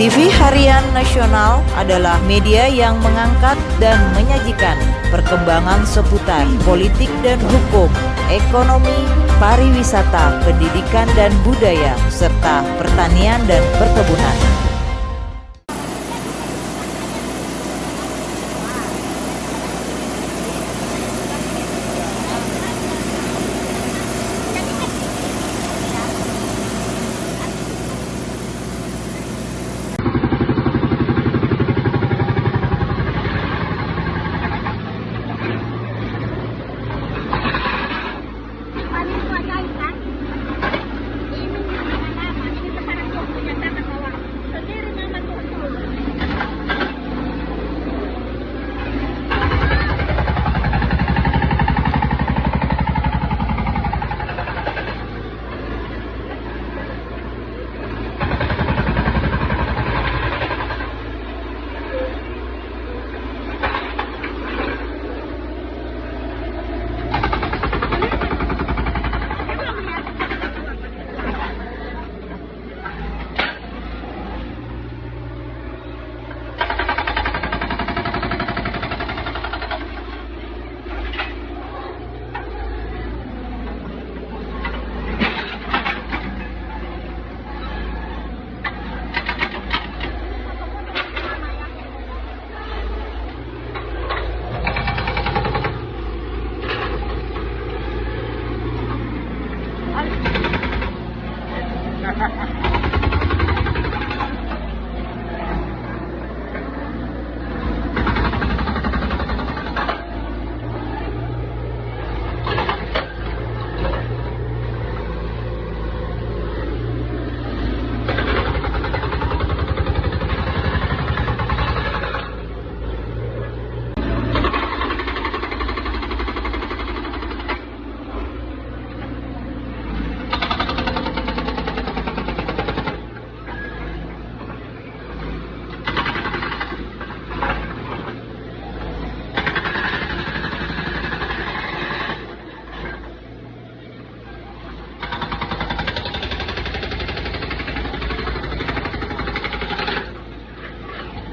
TV Harian Nasional adalah media yang mengangkat dan menyajikan perkembangan seputar politik dan hukum, ekonomi, pariwisata, pendidikan dan budaya, serta pertanian dan perkebunan.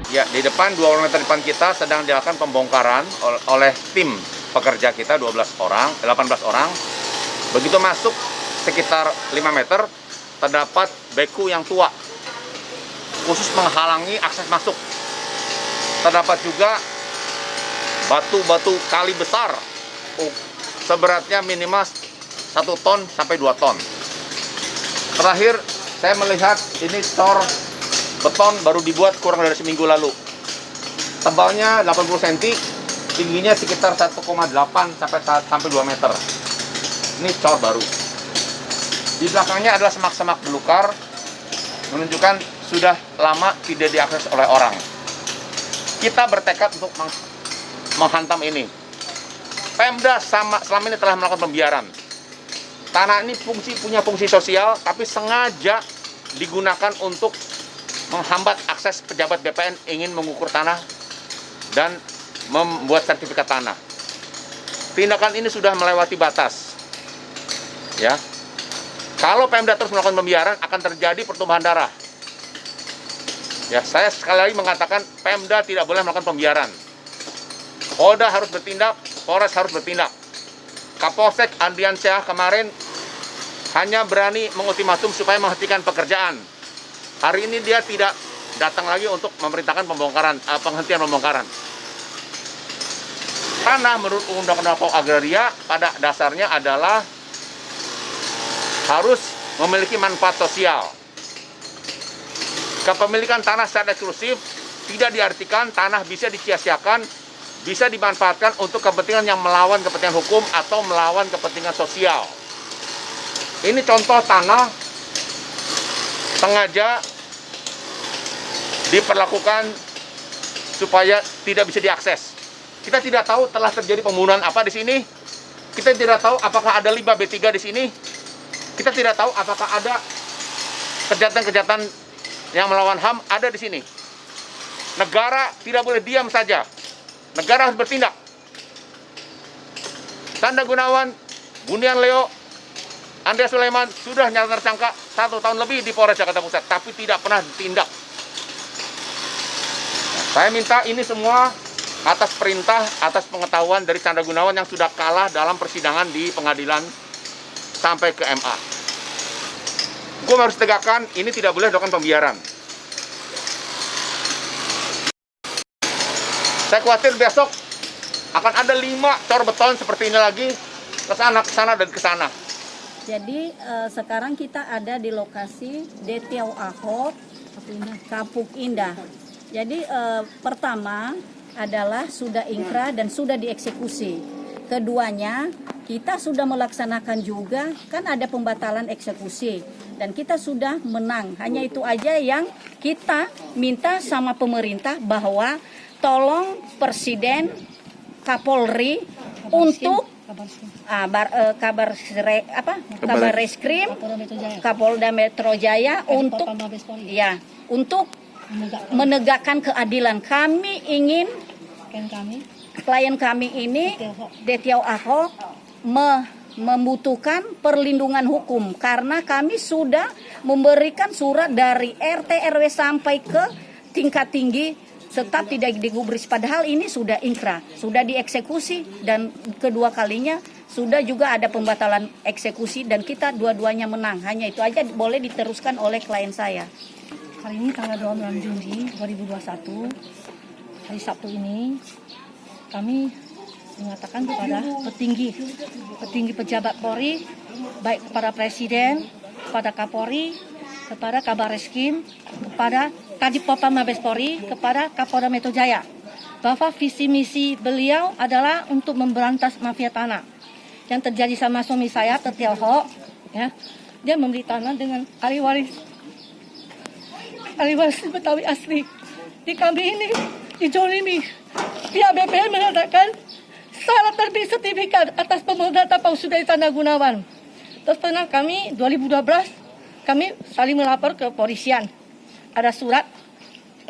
Ya, di depan 2 km depan kita sedang dilakukan pembongkaran oleh tim pekerja kita 18 orang. Begitu masuk sekitar 5 meter terdapat beku yang tua khusus menghalangi akses masuk. Terdapat juga batu-batu kali besar seberatnya minimal 1 ton sampai 2 ton. Terakhir saya melihat ini cor beton baru dibuat kurang dari seminggu lalu. Tebalnya 80 cm, tingginya sekitar 1,8 sampai 2 meter. Ini cor baru. Di belakangnya adalah semak-semak belukar, menunjukkan sudah lama tidak diakses oleh orang. Kita bertekad untuk menghantam ini. Pemda selama ini telah melakukan pembiaran. Tanah ini punya fungsi sosial, tapi sengaja digunakan untuk menghambat akses pejabat BPN ingin mengukur tanah dan membuat sertifikat tanah. Tindakan ini sudah melewati batas. Ya. Kalau Pemda terus melakukan pembiaran akan terjadi pertumpahan darah. Ya, saya sekali lagi mengatakan Pemda tidak boleh melakukan pembiaran. Polda harus bertindak, Polres harus bertindak. Kapolsek Andriansyah kemarin hanya berani mengultimatum supaya menghentikan pekerjaan. Hari ini dia tidak datang lagi untuk memerintahkan penghentian pembongkaran. Tanah menurut Undang-Undang Pokok Agraria pada dasarnya adalah harus memiliki manfaat sosial. Kepemilikan tanah secara eksklusif tidak diartikan tanah bisa disia-siakan, bisa dimanfaatkan untuk kepentingan yang melawan kepentingan hukum atau melawan kepentingan sosial. Ini contoh tanah sengaja diperlakukan supaya tidak bisa diakses. Kita tidak tahu telah terjadi pembunuhan apa di sini. Kita tidak tahu apakah ada limbah B3 di sini. Kita tidak tahu apakah ada kejahatan-kejahatan yang melawan HAM ada di sini. Negara tidak boleh diam saja. Negara harus bertindak. Sanda Gunawan, Bunian Leo, Andreas Sulaiman sudah nyata tersangka 1 tahun lebih di Polres Jakarta Pusat, tapi tidak pernah ditindak. Saya minta ini semua atas perintah, atas pengetahuan dari Chandra Gunawan yang sudah kalah dalam persidangan di pengadilan sampai ke MA. Hukum harus tegakkan, ini tidak boleh dilakukan pembiaran. Saya khawatir besok akan ada 5 cor beton seperti ini lagi, ke sana, dan ke sana. Jadi sekarang kita ada di lokasi Detiau Ahok, Kapuk Indah. Jadi pertama adalah sudah ingkrah dan sudah dieksekusi. Keduanya, kita sudah melaksanakan juga, kan ada pembatalan eksekusi. Dan kita sudah menang. Hanya itu aja yang kita minta sama pemerintah bahwa tolong Presiden, Kapolri untuk kabar reskrim Kapolda Metro Jaya untuk menegakkan keadilan. Kami ingin klien kami ini Detiau Ahok membutuhkan perlindungan hukum karena kami sudah memberikan surat dari RT RW sampai ke tingkat tinggi tetap tidak digubris, padahal ini sudah ingkrah, sudah dieksekusi, dan kedua kalinya sudah juga ada pembatalan eksekusi dan kita dua-duanya menang. Hanya itu aja boleh diteruskan oleh klien saya. Hari ini tanggal 26 Juni 2021, hari Sabtu ini, kami mengatakan kepada petinggi pejabat Polri, baik kepada Presiden, kepada Kapolri, kepada Kabar Reskrim, kepada Kadif Propam Mabes Polri, kepada Kapolda Metro Jaya, bahwa visi misi beliau adalah untuk memberantas mafia tanah. Yang terjadi sama suami saya, Detiau Ahok, ya, dia membeli tanah dengan ahli waris Betawi asli. Di kami ini dijolimi. Pihak BPN mengatakan salah terbit sertifikat atas pemodatan palsu dari Chandra Gunawan. Terus pernah kami 2012 kami saling melapor ke polisian. Ada surat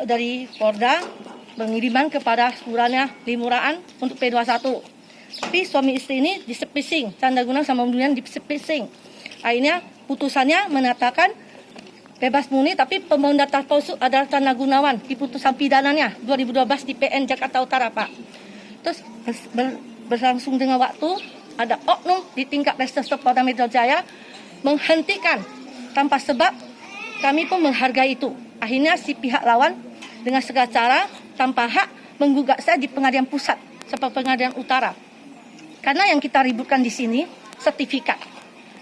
dari Polda pengiriman kepada Kelurahan Limuraan untuk P21. Tapi suami istri ini disepissing, Chandra Gunawan sama Budian disepissing. Akhirnya putusannya mengatakan bebas murni, tapi pembangun data palsu adalah Chandra Gunawan di putusan pidananya 2012 di PN Jakarta Utara, Pak. Terus berlangsung dengan waktu, ada oknum di tingkat Reserse Polda Metro Jaya menghentikan tanpa sebab. Kami pun menghargai itu. Akhirnya si pihak lawan dengan segala cara tanpa hak menggugat saya di pengadilan pusat seperti pengadilan utara. Karena yang kita ributkan di sini sertifikat.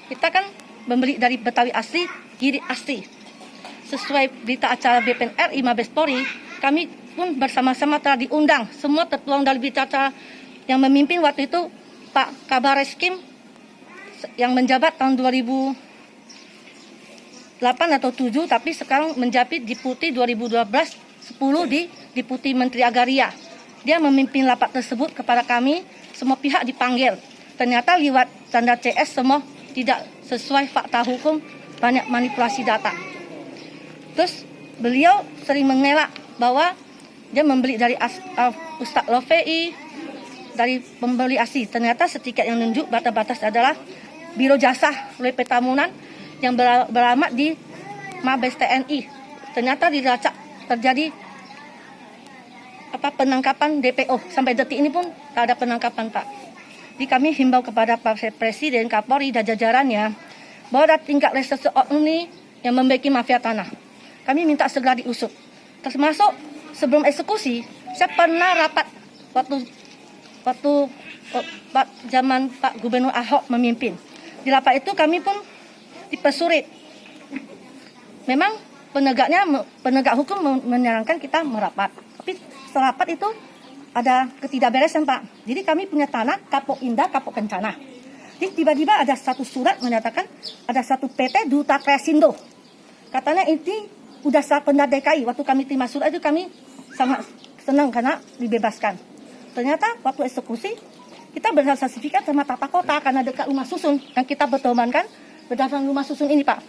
Kita kan membeli dari Betawi asli, Giri asli. Sesuai berita acara BPN RI Mabes Polri, kami pun bersama-sama telah diundang. Semua tertuang dalam berita acara yang memimpin waktu itu Pak Kabar Reskrim yang menjabat tahun 2008 atau 7, tapi sekarang menjabat Deputi 2012 10 di Deputi Menteri Agraria. Dia memimpin rapat tersebut kepada kami, semua pihak dipanggil. Ternyata lewat tanda CS semua tidak sesuai fakta hukum, banyak manipulasi data. Terus beliau sering mengelak bahwa dia membeli dari Ustadz Lofei, dari pembeli asli. Ternyata setiket yang menunjuk batas-batas adalah Biro Jasa WP Tamunan yang beralamat di Mabes TNI. Ternyata dilacak terjadi penangkapan DPO. Sampai detik ini pun tak ada penangkapan, Pak. Jadi kami himbau kepada Pak Presiden, Kapolri dan jajarannya bahwa ada tingkat reserse ini yang memiliki mafia tanah. Kami minta segera diusut. Termasuk sebelum eksekusi, saya pernah rapat waktu zaman Pak Gubernur Ahok memimpin. Di rapat itu kami pun dipersulit. Memang penegak hukum menyarankan kita merapat. Tapi setelah rapat itu ada ketidakberesan, Pak. Jadi kami punya tanah Kapuk Indah, Kapuk Kencana. Jadi tiba-tiba ada satu surat menyatakan ada satu PT Duta Kresindo. Katanya ini udah saat Pemda DKI. Waktu kami terima surat itu kami sangat senang karena dibebaskan. Ternyata waktu eksekusi kita berdasarkan sertifikat sama tata kota karena dekat rumah susun yang kita bertemankan berdasarkan rumah susun ini, Pak.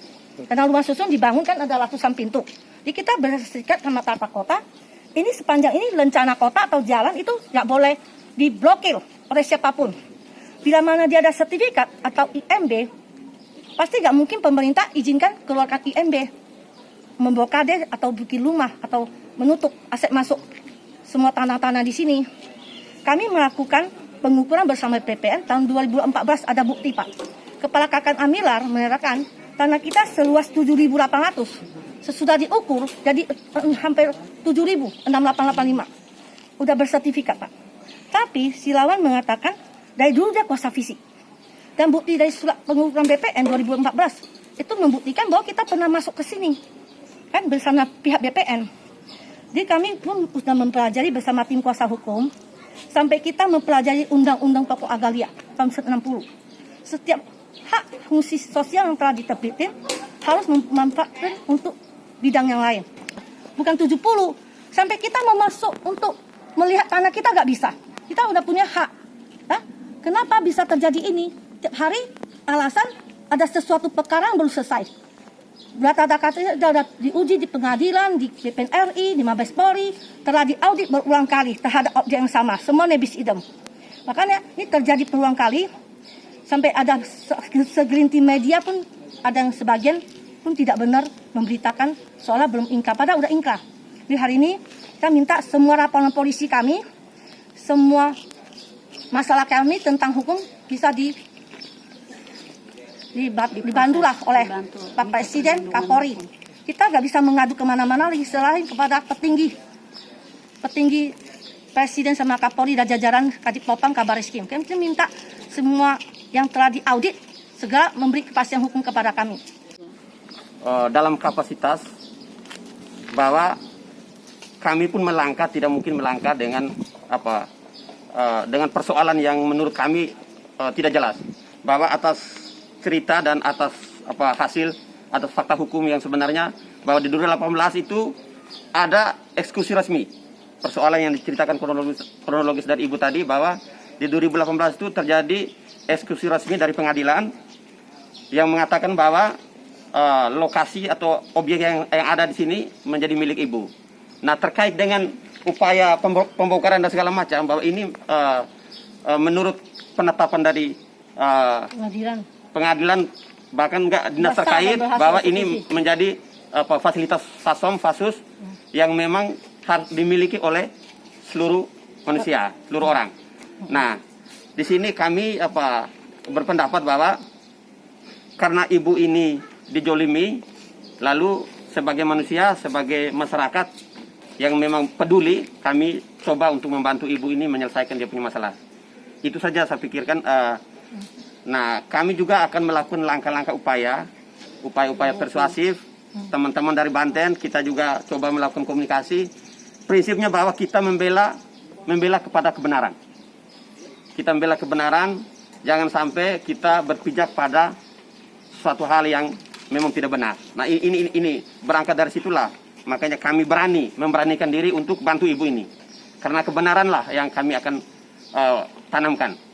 Karena rumah susun dibangunkan ada ratusan pintu. Jadi kita berdasarkan sertifikat sama tata kota. Ini sepanjang ini lencana kota atau jalan itu nggak boleh diblokir oleh siapapun. Bila mana dia ada sertifikat atau IMB, pasti nggak mungkin pemerintah izinkan keluarkan IMB, memblokade atau bikin rumah atau menutup aset masuk semua tanah-tanah di sini. Kami melakukan pengukuran bersama PPN tahun 2014, ada bukti Pak. Kepala KKN Amilar menyatakan tanah kita seluas 7.800. Sesudah diukur jadi hampir 7.000, 6885. Udah bersertifikat Pak. Tapi si lawan mengatakan dari dulu dia kuasa fisik. Dan bukti dari surat pengukuran BPN 2014 itu membuktikan bahwa kita pernah masuk ke sini kan bersama pihak BPN. Jadi kami pun sudah mempelajari bersama tim kuasa hukum sampai kita mempelajari Undang-Undang Pokok Agraria tahun 1960. Setiap hak fungsi sosial yang telah diterbitin harus memanfaatkan untuk bidang yang lain. Bukan 70. Sampai kita mau masuk untuk melihat tanah kita nggak bisa. Kita udah punya hak. Hah? Kenapa bisa terjadi ini? Tiap hari alasan ada sesuatu perkara yang belum selesai. Data sudah diuji di pengadilan, di BPN RI, di Mabes Polri, telah diaudit berulang kali terhadap objek yang sama, semua nebis idem. Makanya ini terjadi berulang kali, sampai ada segelintir media pun, ada yang sebagian pun tidak benar memberitakan seolah belum ingkrah, padahal udah ingkrah. Di hari ini kita minta semua laporan polisi kami, semua masalah kami tentang hukum bisa dibantulah oleh Pak Presiden, Kapolri. Kita nggak bisa mengadu kemana-mana lagi selain kepada petinggi Presiden sama Kapolri dan jajaran Kadipropam Kabareskrim. Kami minta semua yang telah diaudit segera memberi kepastian hukum kepada kami. Dalam kapasitas bahwa kami pun melangkah, tidak mungkin melangkah dengan dengan persoalan yang menurut kami tidak jelas, bahwa atas cerita dan atas atas fakta hukum yang sebenarnya bahwa di 2018 itu ada eksekusi resmi. Persoalan yang diceritakan kronologis dari Ibu tadi bahwa di 2018 itu terjadi eksekusi resmi dari pengadilan yang mengatakan bahwa lokasi atau objek yang ada di sini menjadi milik Ibu. Nah, terkait dengan upaya pembongkaran dan segala macam bahwa ini menurut penetapan dari pengadilan bahkan enggak dinas terkait bahwa ini menjadi fasilitas fasus yang memang harus dimiliki oleh seluruh manusia, seluruh orang. Nah, di sini kami berpendapat bahwa karena Ibu ini dijolimi, lalu sebagai manusia, sebagai masyarakat yang memang peduli, kami coba untuk membantu Ibu ini menyelesaikan dia punya masalah. Itu saja saya pikirkan. Nah, kami juga akan melakukan langkah-langkah upaya persuasif. Teman-teman dari Banten, kita juga coba melakukan komunikasi. Prinsipnya bahwa kita membela kepada kebenaran. Kita membela kebenaran, jangan sampai kita berpijak pada suatu hal yang memang tidak benar. Nah, ini berangkat dari situlah. Makanya kami memberanikan diri untuk bantu Ibu ini. Karena kebenaranlah yang kami akan tanamkan.